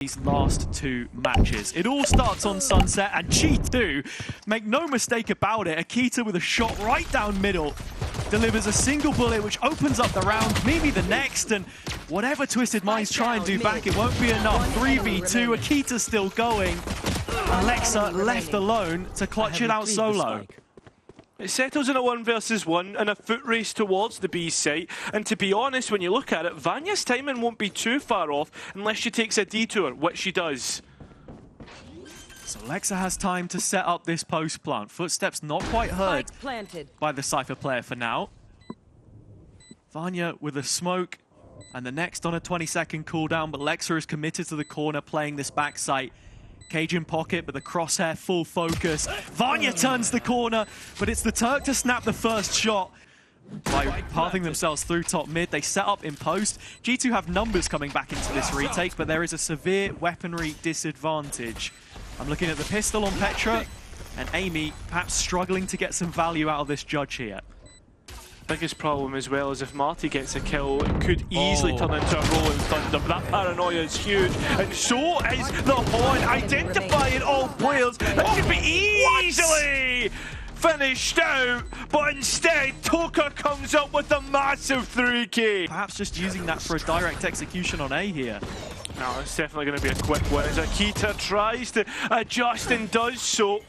these last two matches. It all starts on Sunset, and G2, make no mistake about it, Akita with a shot right down middle, delivers a single bullet which opens up the round, maybe the next, and whatever Twisted Minds try and do back, it won't be enough. 3v2, Akita's still going. Alexa left alone to clutch it out solo. It settles in a 1 versus 1 and a foot race towards the B site. And to be honest, when you look at it, Vanya's timing won't be too far off unless she takes a detour, which she does. So Alexa has time to set up this post plant. Footsteps not quite heard by the Cypher player for now. Vanya with a smoke and the next on a 20-second cooldown, but Alexa is committed to the corner playing this back site. Cage in pocket, but the crosshair full focus. Vanya turns the corner, but it's the Turk to snap the first shot. By pathing themselves through top mid, they set up in post. G2 have numbers coming back into this retake, but there is a severe weaponry disadvantage. I'm looking at the pistol on Petra, and Amy perhaps struggling to get some value out of this judge here. Biggest problem as well is if Marty gets a kill, it could easily turn into a rolling thunder, but that paranoia is huge, and so is the horn, identifying all players. That should be easily finished out, but instead Toka comes up with a massive 3K. Perhaps just using that for a direct execution on A here. No, it's definitely going to be a quick win as Akita tries to adjust and does so,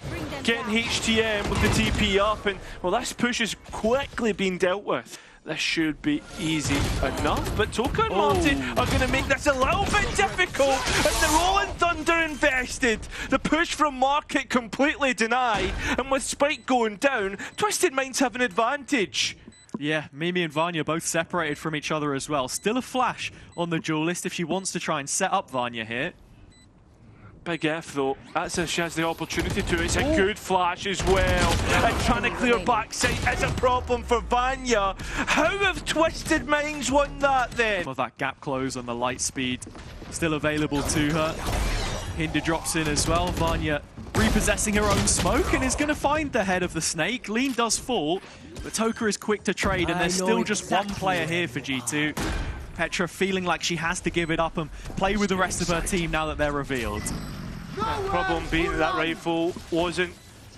getting HTM with the TP up, and well, this push is quickly being dealt with. This should be easy enough, but Toka and Martin are going to make this a little bit difficult, and the Rolling Thunder invested. The push from Market completely denied, and with Spike going down, Twisted Minds have an advantage. Yeah, Mimi and Vanya both separated from each other as well. Still a flash on the duelist if she wants to try and set up Vanya here. Big F though, she has the opportunity to. It's a good flash as well. And trying to clear backside is a problem for Vanya. How have Twisted Minds won that then? Well, that gap close on the light speed still available to her. Hinder drops in as well. Vanya repossessing her own smoke and is going to find the head of the snake. Lean does fall, but Toka is quick to trade, and there's still just one player here for G2. Petra feeling like she has to give it up and play with the rest of her team now that they're revealed. Problem being that rifle wasn't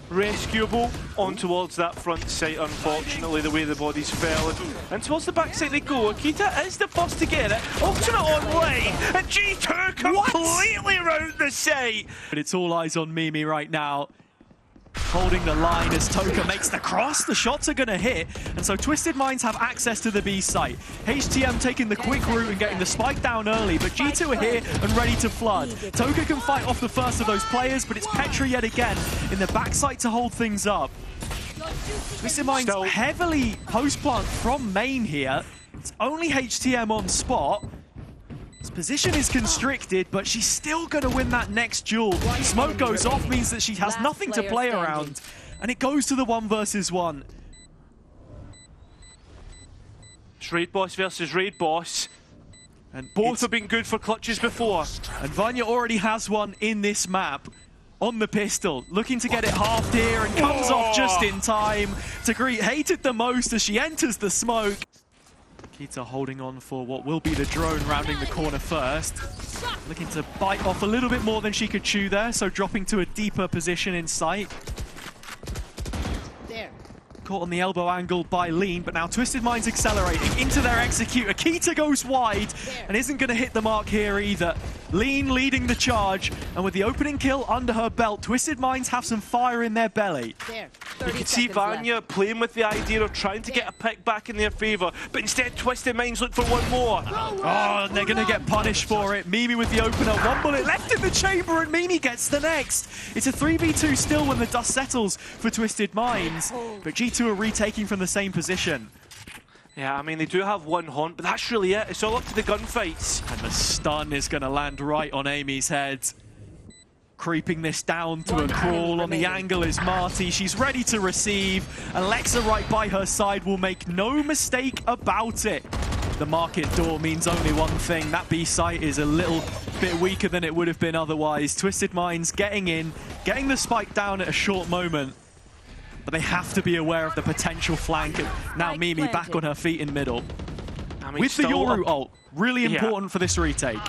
rescuable on towards that front site, unfortunately, the way the bodies fell. And towards the back side they go. Akita is the first to get it. Alternate on lane, and G2 completely round the site. But it's all eyes on Mimi right now. Holding the line as Toka makes the cross. The shots are going to hit, and so Twisted Minds have access to the B site. HTM taking the quick route and getting the spike down early, but G2 are here and ready to flood. Toka can fight off the first of those players, but it's Petra yet again in the backside to hold things up. Twisted Minds heavily post-plant from main here. It's only HTM on spot. His position is constricted, but she's still going to win that next duel. Smoke goes off, means that she has nothing to play around, and it goes to the 1 versus 1. It's Raid Boss versus Raid Boss, and both have been good for clutches before. And Vanya already has one in this map on the pistol, looking to get it halved here, and comes off just in time to greet Hated the most as she enters the smoke. Akita holding on for what will be the drone rounding the corner first. Looking to bite off a little bit more than she could chew there, so dropping to a deeper position in sight. Caught on the elbow angle by Lean, but now Twisted Minds accelerating into their execute. Akita goes wide and isn't going to hit the mark here either. Lean leading the charge, and with the opening kill under her belt, Twisted Minds have some fire in their belly. You can see Vanya playing with the idea of trying to get a pick back in their favour, but instead Twisted Minds look for one more. Oh, and they're going to get punished for it. Mimi with the opener, 1 bullet left in the chamber, and Mimi gets the next. It's a 3v2 still when the dust settles for Twisted Minds, but G2 are retaking from the same position. Yeah, I mean, they do have one haunt, but that's really it. It's all up to the gunfights. And the stun is going to land right on Amy's head. Creeping this down to a crawl. On the angle is Marty. She's ready to receive. Alexa right by her side will make no mistake about it. The market door means only one thing. That B site is a little bit weaker than it would have been otherwise. Twisted Minds getting in, getting the spike down at a short moment. But they have to be aware of the potential flank. Now Mimi back on her feet in middle. I mean, with the Yoru ult, really important for this retake.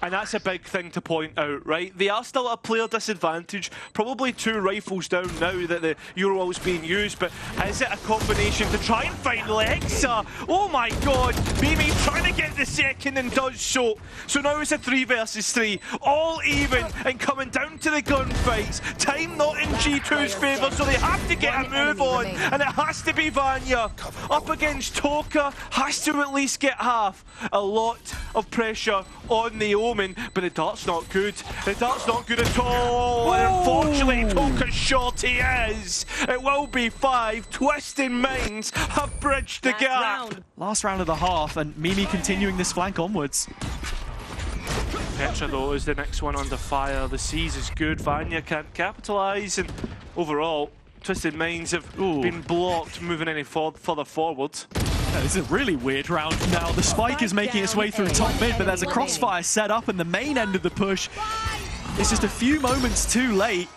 And that's a big thing to point out, right? They are still at a player disadvantage, probably 2 rifles down now that the Eurowall's being used, but is it a combination to try and find Lexa? Oh my god, Mimi trying to get the second and does so. So now it's a 3 versus 3, all even and coming down to the gunfights. Time not in G2's favour, so they have to get a move on, and it has to be Vanya. Up against Toka, has to at least get half. A lot of pressure on the Omen, but the dart's not good. The dart's not good at all. And unfortunately, Toka's short he is. It will be 5. Twisted Minds have bridged the gap. Last round of the half, and Mimi continuing this flank onwards. Petra, though, is the next one under fire. The siege is good. Vanya can't capitalise, and overall, Twisted Minds have been blocked moving any further forward. This is a really weird round now. The spike is making its way through top mid, but there's a crossfire set up in the main end of the push. It's just a few moments too late.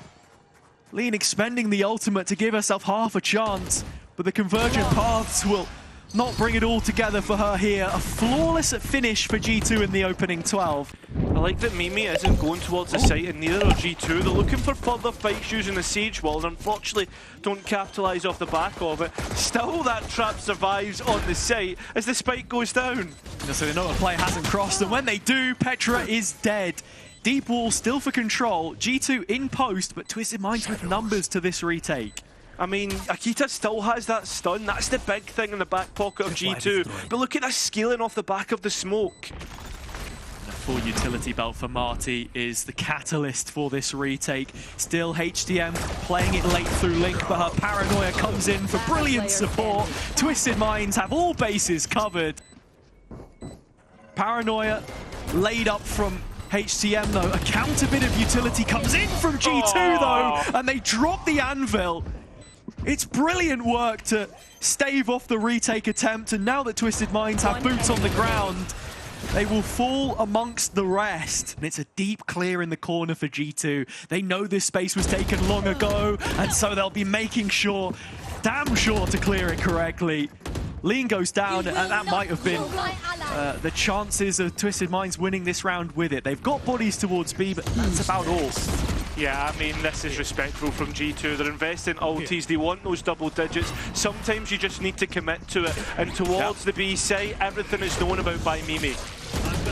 Lean expending the ultimate to give herself half a chance, but the convergent paths will not bring it all together for her here. A flawless finish for G2 in the opening 12. I like that Mimi isn't going towards the site, and neither are G2. They're looking for further fights using the Sage Wall, and unfortunately don't capitalise off the back of it. Still, that trap survives on the site as the spike goes down. So they know a player hasn't crossed, and when they do, Petra is dead. Deep wall still for control. G2 in post, but Twisted Minds with numbers to this retake. I mean, Akita still has that stun. That's the big thing in the back pocket of G2. But look at that scaling off the back of the smoke. A full utility belt for Marty is the catalyst for this retake. Still HTM playing it late through Link, but her paranoia comes in for brilliant support. Twisted Minds have all bases covered. Paranoia laid up from HTM though. A counter bit of utility comes in from G2 though, and they drop the anvil. It's brilliant work to stave off the retake attempt, and now that Twisted Minds have boots on the ground, they will fall amongst the rest. And it's a deep clear in the corner for G2. They know this space was taken long ago, and so they'll be making sure, damn sure, to clear it correctly. Lean goes down, and that might have been the chances of Twisted Minds winning this round with it. They've got bodies towards B, but that's about all. Yeah, I mean, this is respectful from G2. They're investing ultis, they want those double digits. Sometimes you just need to commit to it. And towards the B site, everything is known about by Mimi.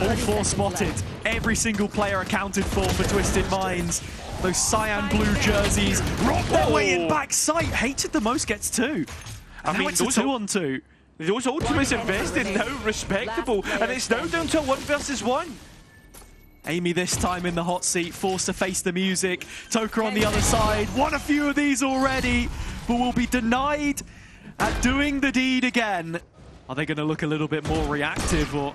All 4 spotted. Every single player accounted for Twisted Minds. Those cyan blue jerseys rock their way in back sight. Hated the most gets 2. I mean, it's a 2-on-2. Those ultimates invested now respectable, and it's now down to a 1 versus 1. Amy this time in the hot seat, forced to face the music. Toka on the other side, won a few of these already, but will be denied at doing the deed again. Are they going to look a little bit more reactive, or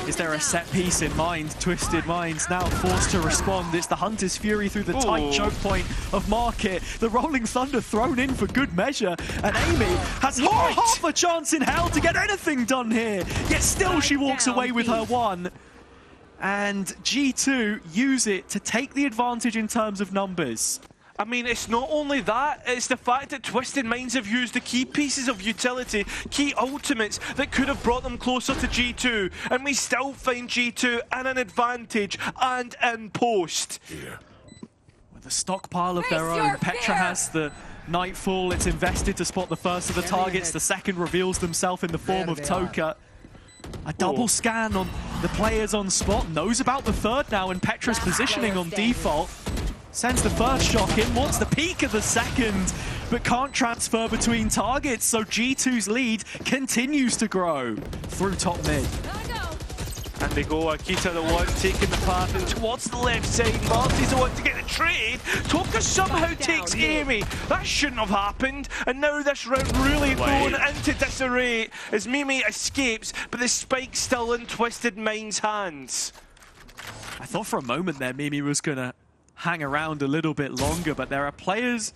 is there a set piece in mind? Twisted Minds now forced to respond. It's the Hunter's Fury through the tight choke point of Market. The Rolling Thunder thrown in for good measure, and Amy has half a chance in hell to get anything done here. Yet still she walks away with her 1. And G2 use it to take the advantage in terms of numbers. I mean, it's not only that, it's the fact that Twisted Minds have used the key pieces of utility, key ultimates that could have brought them closer to G2, and we still find G2 in an advantage and in post. With a stockpile of their own, Petra has the Nightfall. It's invested to spot the first of the targets. The second reveals themselves in the form of Toka. A double scan on the players on spot, knows about the third now, and Petra's positioning on default. Sends the first shock in, wants the peak of the second, but can't transfer between targets, so G2's lead continues to grow through top mid. And they go, Akita the one taking the path and towards the left side. Marty's the one to get the trade. Toka somehow takes Amy. That shouldn't have happened. And now this round really going into disarray as Mimi escapes, but the spike's still in Twisted Minds' hands. I thought for a moment there Mimi was going to hang around a little bit longer, but there are players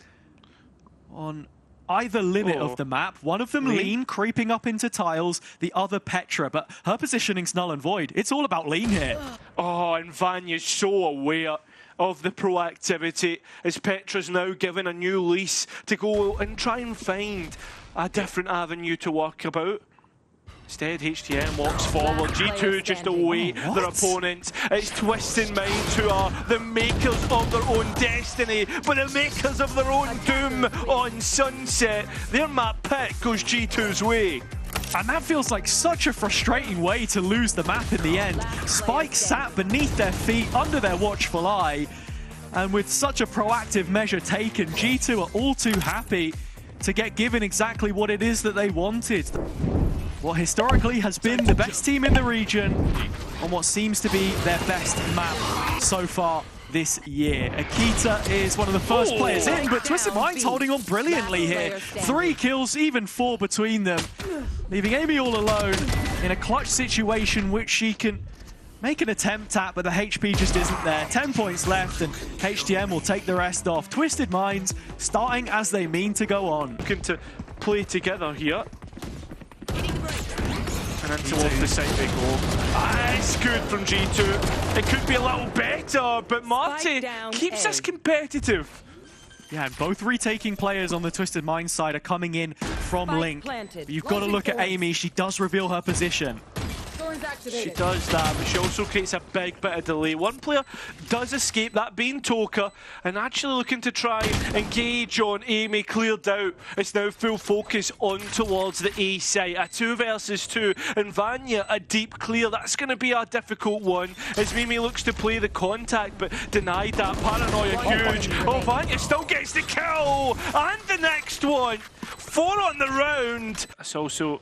on either limit of the map. One of them Lean creeping up into tiles, the other Petra, but her positioning's null and void. It's all about Lean here. Oh, and Vanya's so aware of the proactivity as Petra's now given a new lease to go and try and find a different avenue to work about. Instead, HTM walks forward. G2 just await their opponents. It's Twisted Minds who are the makers of their own destiny, but the makers of their own doom on Sunset. Their map pick goes G2's way. And that feels like such a frustrating way to lose the map in the end. Spike sat beneath their feet, under their watchful eye, and with such a proactive measure taken, G2 are all too happy to get given exactly what it is that they wanted. What historically has been the best team in the region on what seems to be their best map so far this year. Akita is one of the first players in, but Twisted Minds holding on brilliantly here. 3 kills, even 4 between them, leaving EMEA all alone in a clutch situation which she can make an attempt at, but the HP just isn't there. 10 points left, and HTM will take the rest off. Twisted Minds starting as they mean to go on. Looking to play together here. And then towards the side they go. It's good from G2. It could be a little better, but Marty keeps us competitive. Yeah, and both retaking players on the Twisted Minds side are coming in from Link. But you've got to look at Amy. She does reveal her position. She does that, but she also creates a big bit of delay. One player does escape, that being Toka, and actually looking to try and engage on Amy, cleared out. It's now full focus on towards the A site. A 2 versus 2, and Vanya a deep clear. That's going to be a difficult one as Mimi looks to play the contact, but denied that. Paranoia huge. Oh, Vanya still gets the kill, and the next one. 4 on the round. It's also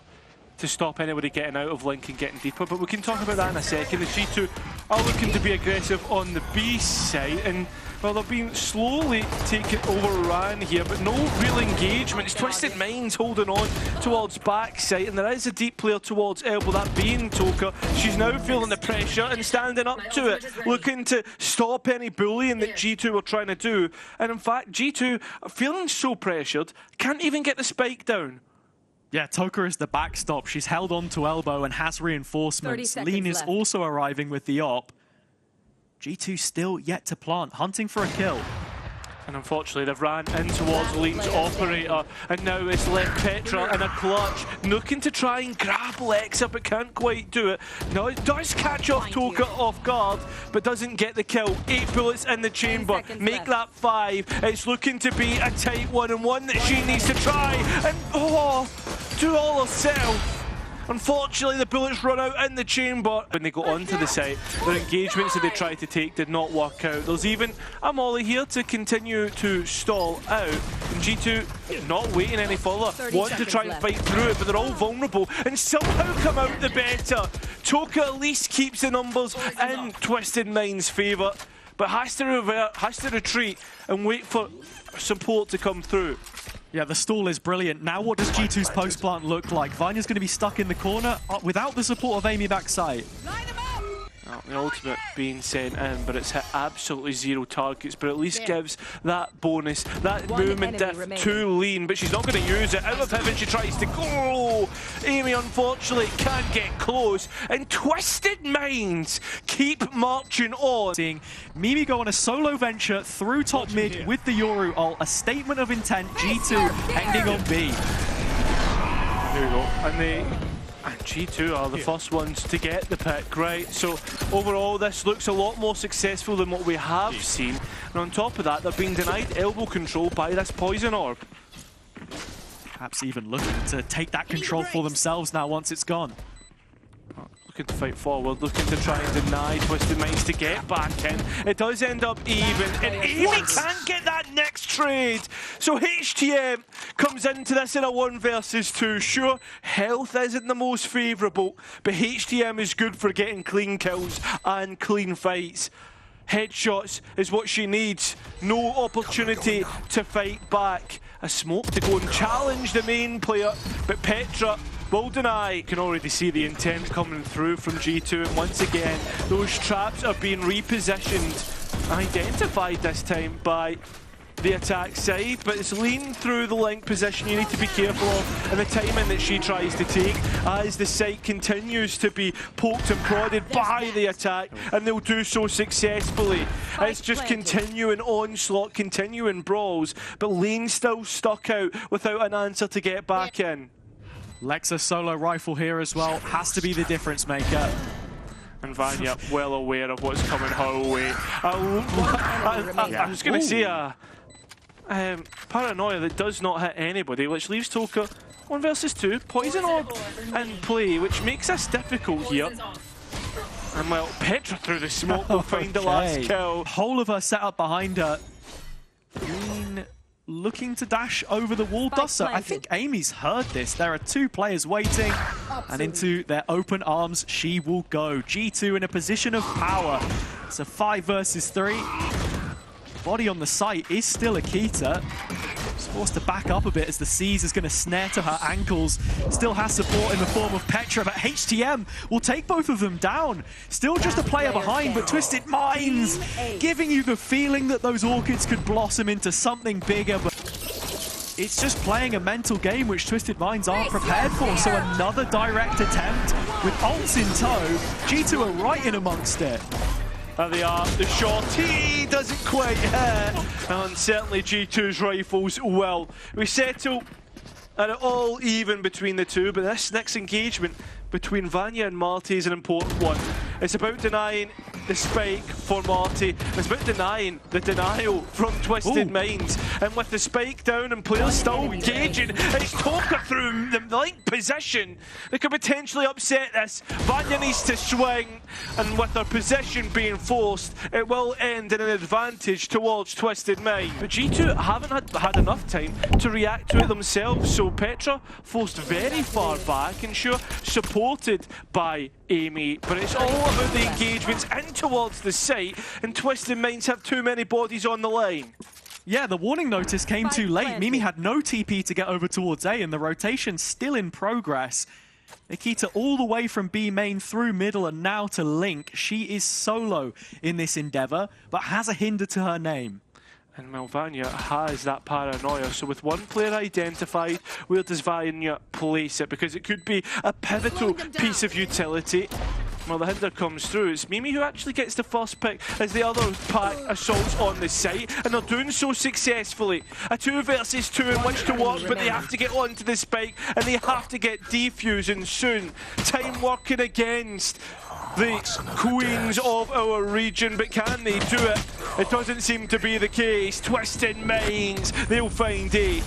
to stop anybody getting out of Link and getting deeper, but we can talk about that in a second. The G2 are looking to be aggressive on the B side, and well, they're being slowly taken overran here, but no real engagement. It's Twisted Minds holding on towards backside, and there is a deep player towards elbow, that being Toka. She's now feeling the pressure and standing up to it, looking to stop any bullying that G2 are trying to do. And in fact, G2 are feeling so pressured, can't even get the spike down. Yeah, Toka is the backstop. She's held on to elbow and has reinforcements. Lean is also arriving with the op. G2 still yet to plant, hunting for a kill. And unfortunately, they've ran in towards Lean's operator, and now it's left Petra in a clutch, looking to try and grab Lexa, but can't quite do it. Now it does catch off Toka off guard, but doesn't get the kill. 8 bullets in the chamber, make that 5. It's looking to be a tight one, and one that she needs to try and do all herself. Unfortunately, the bullets run out in the chamber. When they go onto the site, their engagements that they tried to take did not work out. There's even a molly here to continue to stall out. And G2 not waiting any further, want to try and fight through it, but they're all vulnerable and somehow come out the better. Toka at least keeps the numbers in Twisted Minds' favour, but has to revert, has to retreat and wait for support to come through. Yeah, the stall is brilliant. Now what does G2's post plant look like? Vanya's going to be stuck in the corner without the support of Amy backside. Well, the ultimate being sent in, but it's hit absolutely 0 targets, but at least gives that bonus, that movement diff to Lean, but she's not going to use it. Out of heaven she tries to go. Amy unfortunately can't get close, and Twisted Minds keep marching on. Seeing Mimi go on a solo venture through top mid with the Yoru ult, a statement of intent. G2 ending on B. Here we go, and G2 are the first ones to get the pick, right? So overall, this looks a lot more successful than what we have seen. And on top of that, they're being denied elbow control by this poison orb. Perhaps even looking to take that control for themselves now once it's gone. Looking to fight forward, looking to try and deny Twisted Minds to get back in. It does end up even, and Amy can't get that next trade. So HTM comes into this in a 1 versus 2. Sure, health isn't the most favourable, but HTM is good for getting clean kills and clean fights. Headshots is what she needs. No opportunity to fight back. A smoke to go and challenge the main player, but Petra will deny. You can already see the intent coming through from G2, and once again, those traps are being repositioned, identified this time by the attack side, but it's Lean through the link position you need to be careful of, and the timing that she tries to take as the site continues to be poked and prodded by the attack, and they'll do so successfully. It's just continuing onslaught, continuing brawls, but Lean still stuck out without an answer to get back in. Lexa solo rifle here as well. Has to be the difference maker. And Vanya well aware of what's coming her way. I was going to say paranoia that does not hit anybody, which leaves Toka 1 versus 2. Poison orb in play, which makes this difficult here. And well, Petra through the smoke will find the last kill. Whole of her setup behind her. Green looking to dash over the wall, does so. I think Amy's heard this. There are 2 players waiting, and into their open arms she will go. G2 in a position of power. It's a 5 versus 3. Body on the site is still Akita. She's forced to back up a bit as the C's is going to snare to her ankles. Still has support in the form of Petra, but HTM will take both of them down. Still just a player behind, but Twisted Minds giving you the feeling that those Orchids could blossom into something bigger. But it's just playing a mental game which Twisted Minds aren't prepared for. So another direct attempt with ults in tow. G2 are right in amongst it. There they are, the shot, he doesn't quite hit, and certainly G2's rifles will. We settle at it all even between the two, but this next engagement between Vanya and Marty is an important one. It's about denying the spike for Marty. It's about denying the denial from Twisted Minds. And with the spike down and players still engaging, it's Toka through the link position that could potentially upset this. Vanya needs to swing, and with their position being forced, it will end in an advantage towards Twisted Minds. But G2 haven't had enough time to react to it themselves, so Petra forced very far back and sure, supported by EMEA, but it's all about the engagements in towards the site, and Twisted Minds have too many bodies on the line. Yeah, the warning notice came too late. Mimi had no TP to get over towards A, and the rotation's still in progress. Nikita all the way from B main through middle and now to Link. She is solo in this endeavor, but has a hinder to her name. And Vanya has that paranoia, so with 1 player identified, where does Vanya place it? Because it could be a pivotal piece of utility. Well, the hinder comes through. It's Mimi who actually gets the first pick as the other pack assaults on the site, and they're doing so successfully. A 2 versus 2 in which to work, but they have to get onto the spike, and they have to get defusing soon. Time working against the queens of our region, but can they do it? It doesn't seem to be the case. Twisted Minds, they'll find 8.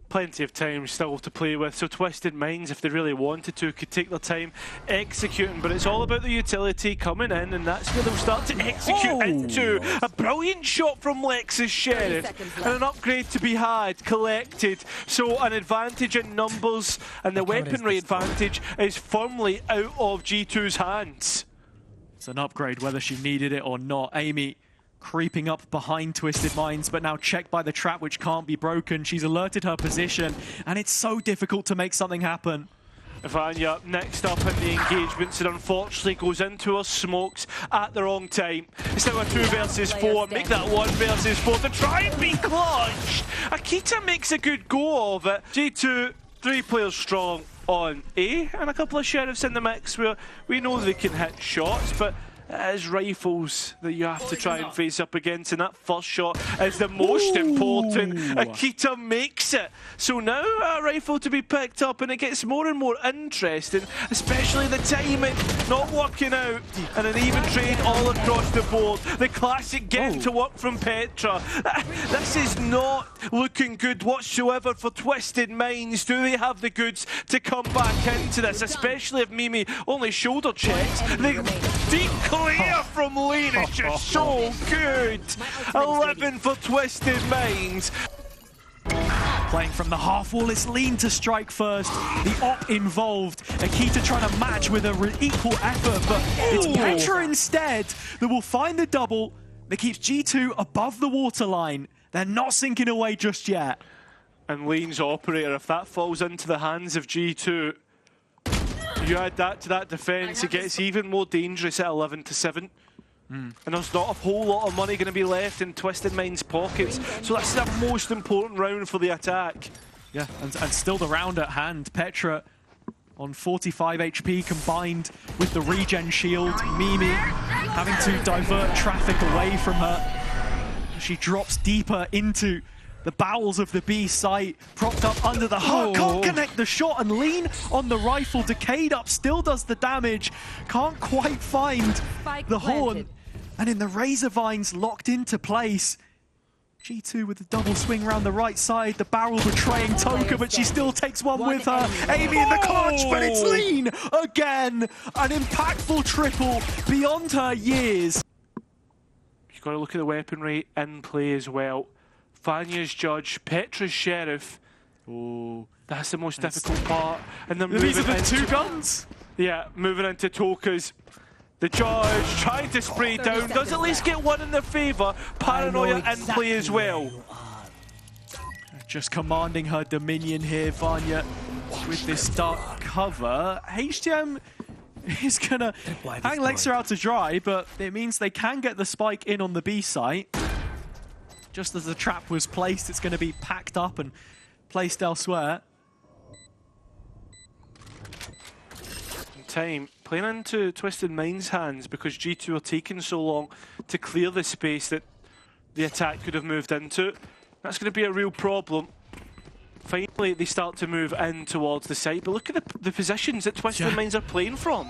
Plenty of time still to play with, so Twisted Minds, if they really wanted to, could take their time executing, but it's all about the utility coming in, and that's where they'll start to execute into. A brilliant shot from Lex's Sheriff, and an upgrade to be had, collected, so an advantage in numbers, and the weaponry advantage is firmly out of G2's hands. It's an upgrade whether she needed it or not. Amy creeping up behind Twisted Minds, but now checked by the trap which can't be broken. She's alerted her position, and it's so difficult to make something happen. Vanya next up in the engagements, and unfortunately goes into her smokes at the wrong time. It's now a 2 versus 4, make that 1 versus 4 to try and be clutch. Akita makes a good go of it. G2, 3 players strong on A, and a couple of sheriffs in the mix where we know they can hit shots, but it is rifles that you have to try and face up against, and that first shot is the most important. Akita makes it. So now a rifle to be picked up, and it gets more and more interesting, especially the timing not working out, and an even trade all across the board. The classic get to work from Petra. This is not looking good whatsoever for Twisted Minds. Do they have the goods to come back into this, especially if Mimi only shoulder checks? The deep clear from lane is just so good. 11 for Twisted Minds. Playing from the half wall, it's Lean to strike first. The op involved. Akita trying to match with an equal effort, but it's Petra instead that will find the double that keeps G2 above the waterline. They're not sinking away just yet. And Lean's operator, if that falls into the hands of G2, you add that to that defense, it gets even more dangerous at 11-7. And there's not a whole lot of money going to be left in Twisted Minds' pockets, so that's the most important round for the attack. Yeah, and still the round at hand. Petra on 45 HP combined with the regen shield. Mimi having to divert traffic away from her. She drops deeper into The bowels of the B site propped up under the hut. Can't connect the shot, and Lean on the rifle. Decayed up, still does the damage. Can't quite find the horn. And in the Razor Vines locked into place. G2 with the double swing around the right side. The barrel betraying Toka, but she still takes one with her. Amy in the clutch, but it's Lean again. An impactful triple beyond her years. You've got to look at the weaponry in play as well. Vanya's Judge, Petra's Sheriff. Oh, that's the most difficult part. And then these are the two guns. Yeah, moving into Toka's. The Judge trying to spray down, does at least get one in their favour. Paranoia in play as well. Just commanding her dominion here, Vanya, with this dark cover. HTM is gonna hang Lexa out to dry, but it means they can get the spike in on the B site. Just as the trap was placed, it's gonna be packed up and placed elsewhere. Time playing into Twisted Mind's hands because G2 are taking so long to clear the space that the attack could have moved into. That's going to be a real problem. Finally, they start to move in towards the side, but look at the positions that Twisted Minds are playing from.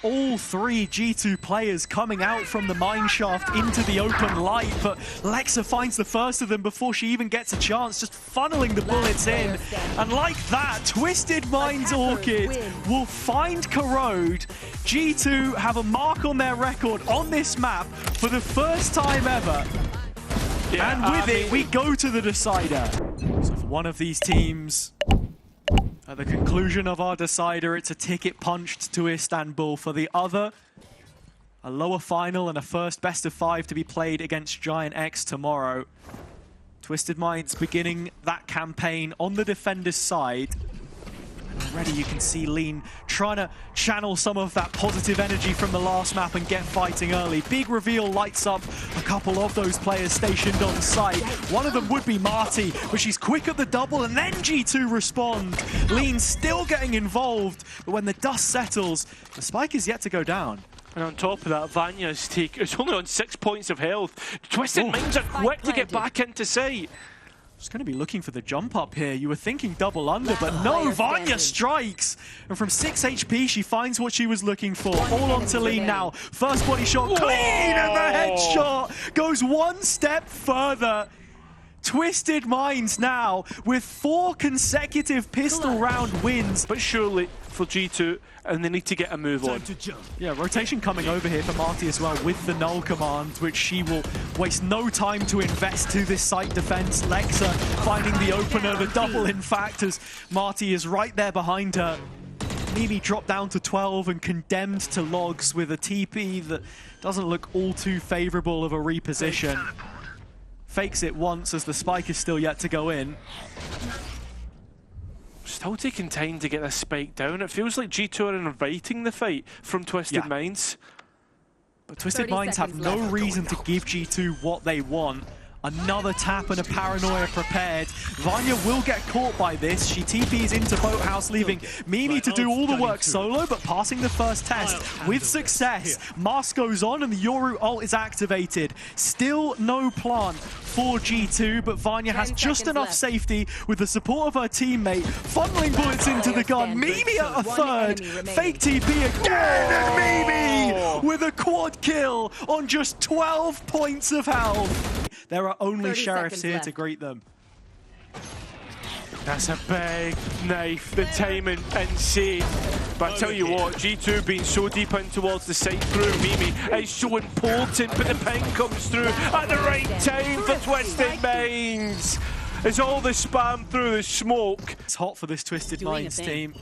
All three G2 players coming out from the mine shaft into the open light, but Lexa finds the first of them before she even gets a chance, just funneling the bullets in. And like that, Twisted Minds Orchid will find Corrode. G2 have a mark on their record on this map for the first time ever. Yeah, and with it, we go to the decider. So for one of these teams, at the conclusion of our decider, it's a ticket punched to Istanbul. For the other, a lower final and a first best of 5 to be played against Giant X tomorrow. Twisted Minds beginning that campaign on the defender's side. Already you can see Lean trying to channel some of that positive energy from the last map and get fighting early. Big reveal lights up a couple of those players stationed on site. One of them would be Marty, but she's quick at the double, and then G2 respond. Lean still getting involved, but when the dust settles, the spike is yet to go down. And on top of that, Vanya's take is only on 6 points of health. Twisted Minds are quick to get back into sight. Just going to be looking for the jump up here. You were thinking double under, but no, Vanya strikes. And from 6 HP, she finds what she was looking for. All onto Lean now. First body shot, clean, and the headshot goes one step further. Twisted Minds now with 4 consecutive pistol round wins. But surely for G2, and they need to get a move on. Yeah, rotation coming over here for Marty as well with the null command, which she will waste no time to invest to this site defense. Lexa finding the opener, the double in fact, as Marty is right there behind her. Mimi dropped down to 12 and condemned to logs with a TP that doesn't look all too favorable of a reposition. Fakes it once as the spike is still yet to go in. Still taking time to get this spike down. It feels like G2 are inviting the fight from Twisted Minds. But Twisted Minds have no reason to give G2 what they want. Another tap and a paranoia prepared. Vanya will get caught by this. She TPs into Boathouse, leaving Mimi to do all the work solo, but passing the first test with success. Mask goes on and the Yoru ult is activated. Still no plant for G2, but Vanya has just enough safety with the support of her teammate, funneling bullets into the gun. Mimi at a third. Fake TP again, and Mimi with a quad kill on just 12 points of health. There are only sheriffs here to greet them. That's a big knife. The timing insane. But I tell you what, G2 being so deep in towards the side through Mimi is so important, but the ping comes through at the right time for Twisted Minds. It's all the spam through the smoke. It's hot for this Twisted Minds team.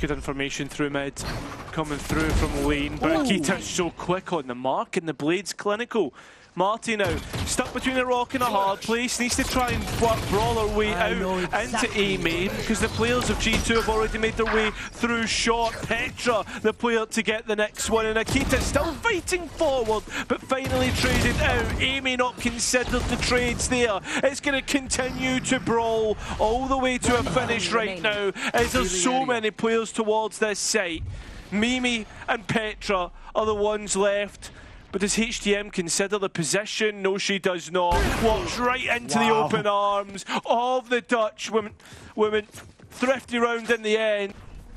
Good information through mid, coming through from Lane, but Akita's so quick on the mark and the blade's clinical. Marty now, stuck between a rock and a hard place, needs to try and brawl her way out into EMEA because the players of G2 have already made their way through short. Petra, the player to get the next one, and Akita still fighting forward, but finally traded out. EMEA not considered the trades there. It's going to continue to brawl all the way to a finish right now, as there's so many players towards this site. Mimi and Petra are the ones left. But does HTM consider the position? No, she does not. Walks right into the open arms of the Dutch women. Thrifty round in the end.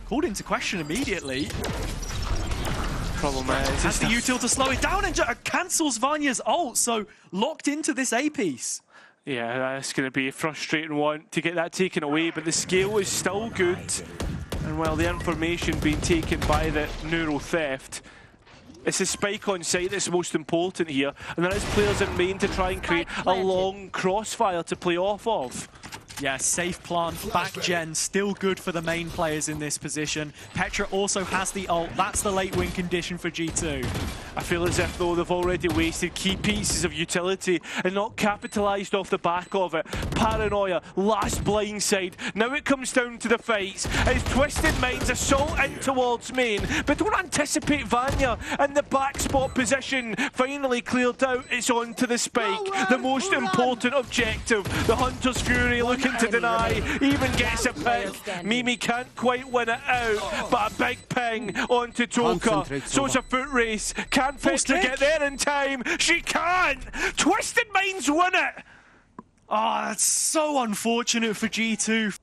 Called into question immediately. Problem is, has the util to slow it down and cancels Vanya's ult, so locked into this A piece. Yeah, that's going to be a frustrating one to get that taken away, but the scale is still good. And while the information being taken by the neural theft, it's the spike on site that's most important here, and there is players in main to try and create a long crossfire to play off of. Yeah, safe plant, back gen, still good for the main players in this position. Petra also has the ult, that's the late win condition for G2. I feel as if though they've already wasted key pieces of utility and not capitalised off the back of it. Paranoia, last blindside, now it comes down to the fights. As Twisted Minds assault in towards main, but don't anticipate Vanya in the back spot position. Finally cleared out, it's on to the spike. The most important objective, the Hunter's Fury looking to deny, even gets a pick. Mimi can't quite win it out, but a big ping onto Toka. So it's a foot race. Can Petra get there in time? She can't! Twisted Minds win it! Oh, that's so unfortunate for G2.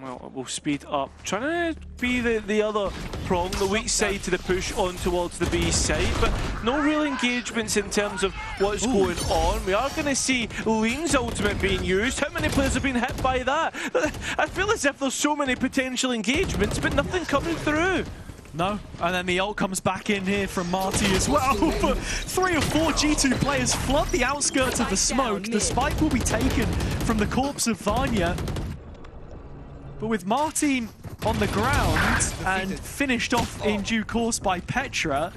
Well, we'll speed up. Trying to be the other prong, the weak side to the push on towards the B side, but no real engagements in terms of what's going on. We are going to see Lean's ultimate being used. How many players have been hit by that? I feel as if there's so many potential engagements, but nothing coming through. No, and then the ult comes back in here from Marty as well. But 3 or 4 G2 players flood the outskirts of the smoke. The spike will be taken from the corpse of Vanya. But with Martin on the ground and finished off in due course by Petra,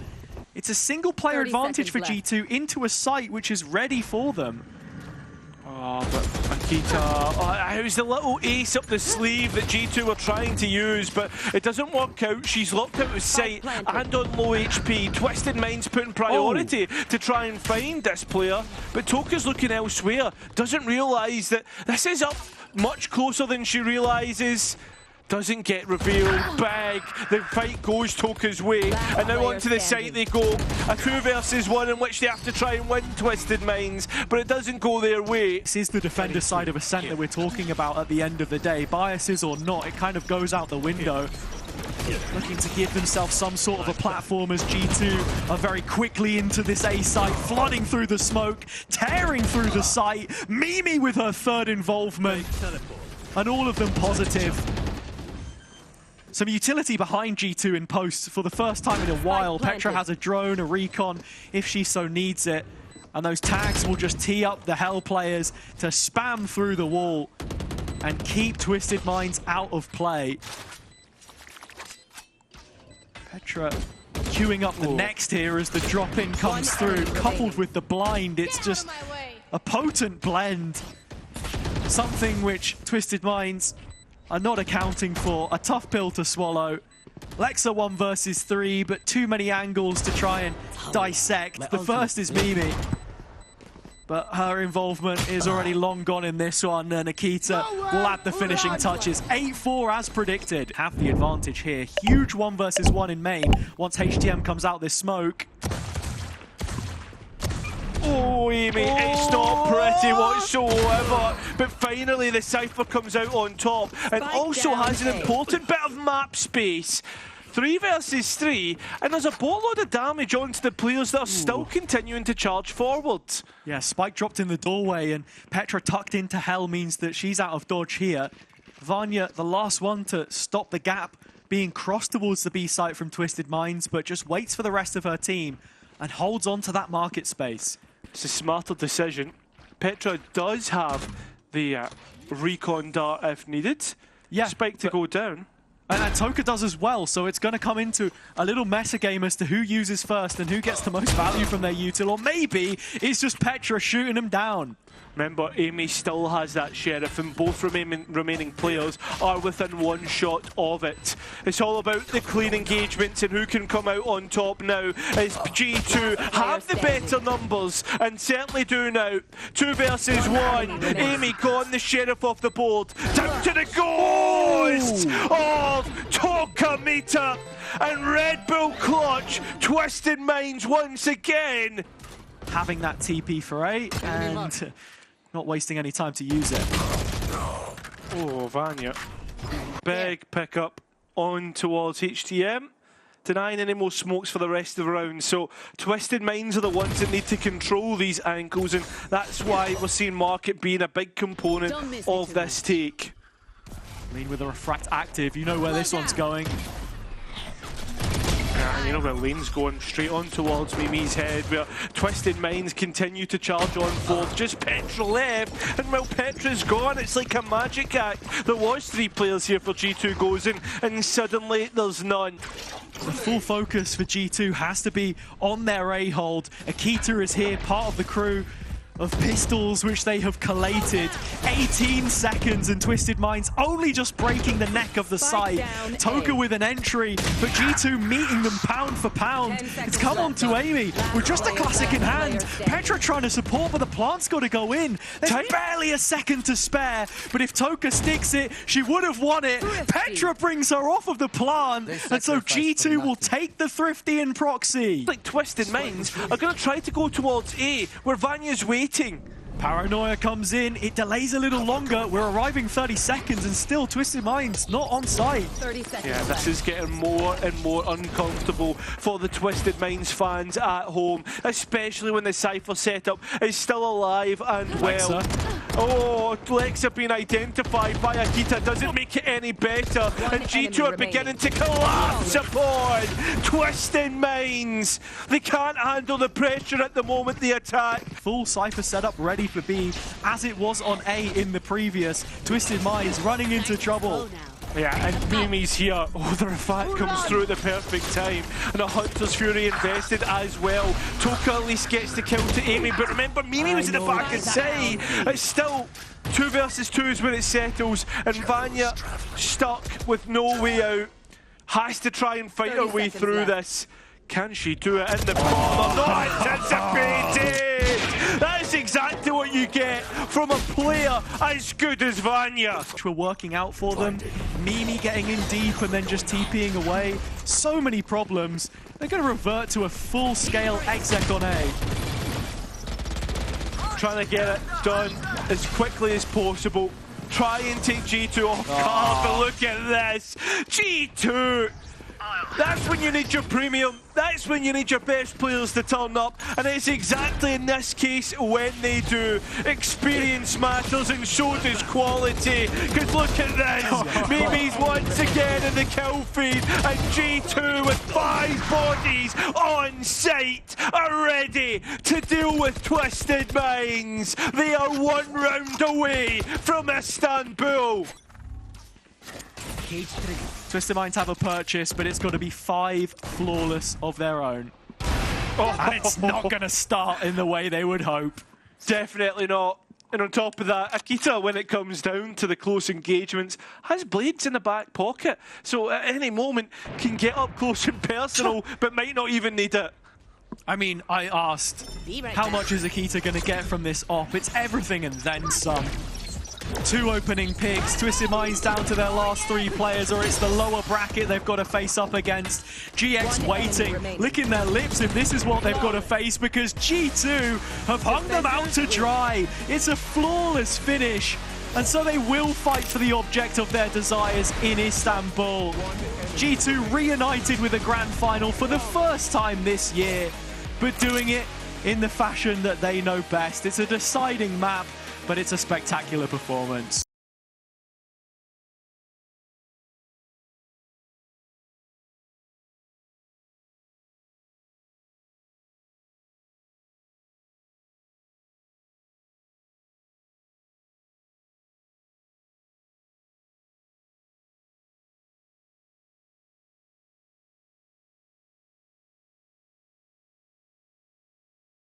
it's a single player advantage for G2 into a site which is ready for them. Oh, but Akita, it was the little ace up the sleeve that G2 were trying to use, but it doesn't work out. She's locked out of sight and on low HP. Twisted Minds putting priority to try and find this player, but Toka's looking elsewhere. Doesn't realise that this is up much closer than she realises. Doesn't get revealed. Bag. The fight goes Toka's way. And now onto the site they go. A 2 versus 1 in which they have to try and win Twisted Minds, but it doesn't go their way. This is the defender side of Ascent that we're talking about at the end of the day. Biases or not, it kind of goes out the window. Looking to give themselves some sort of a platform as G2 are very quickly into this A site, flooding through the smoke, tearing through the site. Mimi with her 3rd involvement, and all of them positive. Some utility behind G2 in post for the first time in a while. Petra has a drone, a recon, if she so needs it. And those tags will just tee up the Hell players to spam through the wall and keep Twisted Minds out of play. Petra queuing up the next here as the drop-in comes through, coupled with the blind. It's just a potent blend. Something which Twisted Minds are not accounting for. A tough pill to swallow. Lexa 1 versus 3, but too many angles to try and dissect. The first is Mimi, but her involvement is already long gone in this one, and Akita will add the finishing touches. 8-4 as predicted. Have the advantage here. Huge 1 versus 1 in main once HTM comes out this smoke. Oh, Amy, it's not pretty whatsoever. But finally, the Cypher comes out on top and also has an important bit of map space. 3 versus 3, and there's a boatload of damage onto the players that are still continuing to charge forward. Yeah, Spike dropped in the doorway, and Petra tucked into Hell means that she's out of dodge here. Vanya, the last one to stop the gap being crossed towards the B site from Twisted Minds, but just waits for the rest of her team and holds on to that market space. It's a smarter decision. Petra does have the recon dart if needed. Yeah, Spike to go down. And Toka does as well, so it's going to come into a little meta game as to who uses first and who gets the most value from their util, or maybe it's just Petra shooting them down. Remember, EMEA still has that Sheriff, and both remaining players are within one shot of it. It's all about the clean engagements and who can come out on top now. As G2 have the better numbers, and certainly do now. 2 versus 1. EMEA got the Sheriff off the board. Down to the ghost of Tokamita. And Red Bull clutch. Twisted Minds once again. Having that TP for 8 and not wasting any time to use it. Oh, Vanya. Big pickup on towards HTM. Denying any more smokes for the rest of the round. So Twisted Minds are the ones that need to control these angles, and that's why we're seeing Market being a big component of this take. I mean, with a Refract active, you know where this one's going. You know where lane's going straight on towards Mimi's head, where Twisted Minds continue to charge on forth. Just Petra left, and while Petra's gone, it's like a magic act. There was 3 players here for G2 Gozen, and suddenly there's none. The full focus for G2 has to be on their A-hold. Akita is here, part of the crew of pistols which they have collated. 18 seconds and Twisted Minds only just breaking the neck of the site. Toka with an entry, but G2 meeting them pound for pound. It's come on to EMEA with just a classic in hand. Petra trying to support, but the plant's got to go in. There's barely a second to spare, but if Toka sticks it, she would have won it. Petra brings her off of the plant, and so G2 will take the Thrifty in proxy. Like Twisted Minds are going to try to go towards A, where Vanya's waiting. Paranoia comes in, it delays a little longer. We're arriving 30 seconds and still Twisted Minds not on site. 30 seconds. Yeah, this is getting more and more uncomfortable for the Twisted Minds fans at home, especially when the Cypher setup is still alive and well. Oh, Lexa being identified by Akita doesn't make it any better, and G2 are beginning to collapse upon Twisted Minds. They can't handle the pressure at the moment they attack. Full Cypher setup ready for B, as it was on A in the previous. Twisted Minds running into trouble. Yeah, and Mimi's here. Oh, the Refat comes through at the perfect time. And a Hunter's Fury invested as well. Toka at least gets the kill to EMEA, but remember, Mimi was in the back and say it's still 2 versus 2 is when it settles, and Vanya stuck with no way out. Has to try and fight her way through this. Can she do it in the corner? Not anticipated! That's exactly what you get from a player as good as Vanya. Which were working out for them. Mimi getting in deep and then just TPing away. So many problems. They're going to revert to a full-scale exec on A. Trying to get it done as quickly as possible. Try and take G2 off guard, but look at this. G2! That's when you need your premium. That's when you need your best players to turn up. And it's exactly in this case when they do. Experience matters and so does quality. Because look at this. Mimi's once again in the kill feed. And G2 with 5 bodies on site are ready to deal with Twisted Minds. They are 1 round away from Istanbul. Twisted Minds have a purchase, but it's got to be 5 flawless of their own. And it's not going to start in the way they would hope. Definitely not. And on top of that, Akita, when it comes down to the close engagements, has blades in the back pocket. So at any moment can get up close and personal, but might not even need it. I mean, I asked, how much is Akita going to get from this op? It's everything and then some. 2 opening picks, Twisted Minds down to their last 3 players, or it's the lower bracket they've got to face up against. GX waiting, licking their lips if this is what they've got to face, because G2 have hung them out to dry. It's a flawless finish, and so they will fight for the object of their desires in Istanbul. G2 reunited with a grand final for the first time this year, but doing it in the fashion that they know best. It's a deciding map, but it's a spectacular performance.